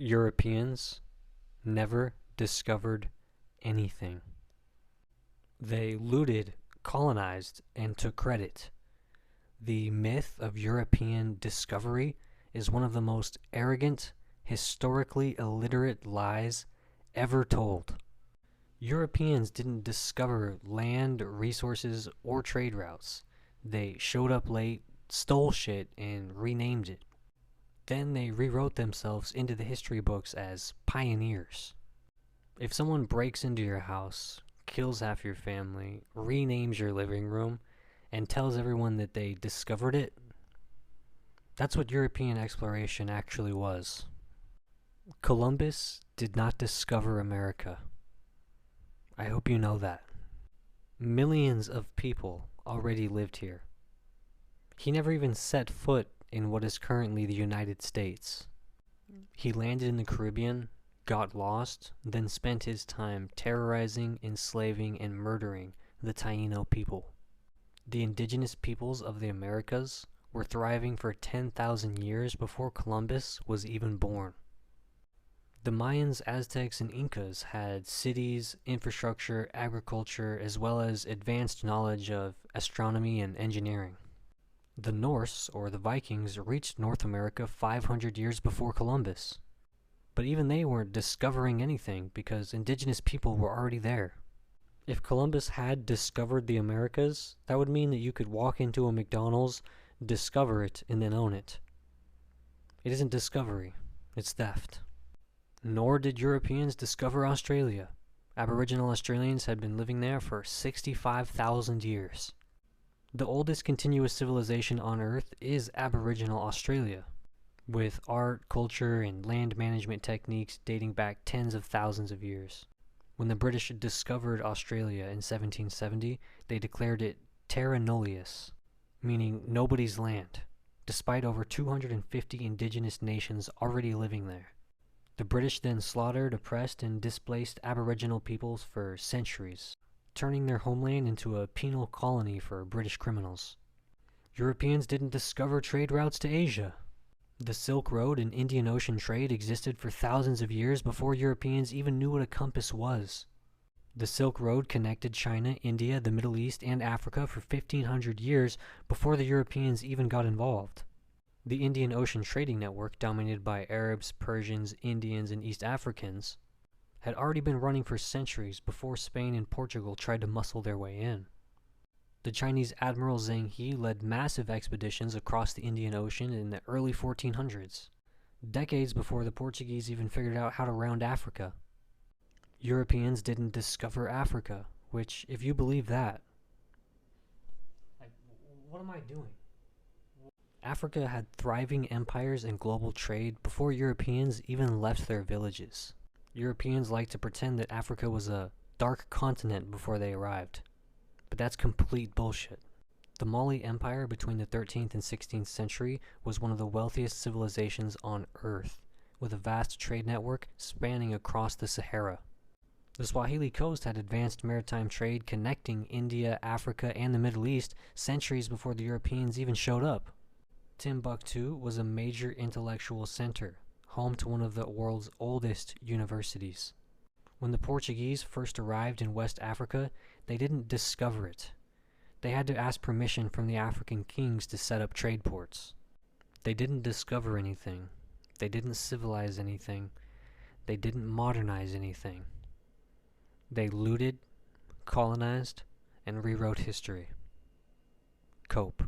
Europeans never discovered anything. They looted, colonized, and took credit. The myth of European discovery is one of the most arrogant, historically illiterate lies ever told. Europeans didn't discover land, resources, or trade routes. They showed up late, stole shit, and renamed it. Then they rewrote themselves into the history books as pioneers. If someone breaks into your house, kills half your family, renames your living room, and tells everyone that they discovered it, that's what European exploration actually was. Columbus did not discover America. I hope you know that. Millions of people already lived here. He never even set foot in what is currently the United States. He landed in the Caribbean, got lost, then spent his time terrorizing, enslaving, and murdering the Taino people. The indigenous peoples of the Americas were thriving for 10,000 years before Columbus was even born. The Mayans, Aztecs, and Incas had cities, infrastructure, agriculture, as well as advanced knowledge of astronomy and engineering. The Norse, or the Vikings, reached North America 500 years before Columbus. But even they weren't discovering anything because indigenous people were already there. If Columbus had discovered the Americas, that would mean that you could walk into a McDonald's, discover it, and then own it. It isn't discovery, it's theft. Nor did Europeans discover Australia. Aboriginal Australians had been living there for 65,000 years. The oldest continuous civilization on Earth is Aboriginal Australia, with art, culture, and land management techniques dating back tens of thousands of years. When the British discovered Australia in 1770, they declared it terra nullius, meaning nobody's land, despite over 250 indigenous nations already living there. The British then slaughtered, oppressed, and displaced Aboriginal peoples for centuries, turning their homeland into a penal colony for British criminals. Europeans didn't discover trade routes to Asia. The Silk Road and Indian Ocean trade existed for thousands of years before Europeans even knew what a compass was. The Silk Road connected China, India, the Middle East, and Africa for 1,500 years before the Europeans even got involved. The Indian Ocean trading network, dominated by Arabs, Persians, Indians, and East Africans, had already been running for centuries before Spain and Portugal tried to muscle their way in. The Chinese Admiral Zheng He led massive expeditions across the Indian Ocean in the early 1400s, decades before the Portuguese even figured out how to round Africa. Europeans didn't discover Africa, which, if you believe that, what am I doing? Africa had thriving empires and global trade before Europeans even left their villages. Europeans like to pretend that Africa was a dark continent before they arrived, but that's complete bullshit. The Mali Empire between the 13th and 16th century was one of the wealthiest civilizations on Earth, with a vast trade network spanning across the Sahara. The Swahili coast had advanced maritime trade connecting India, Africa, and the Middle East centuries before the Europeans even showed up. Timbuktu was a major intellectual center, home to one of the world's oldest universities. When the Portuguese first arrived in West Africa, they didn't discover it. They had to ask permission from the African kings to set up trade ports. They didn't discover anything. They didn't civilize anything. They didn't modernize anything. They looted, colonized, and rewrote history. Cope.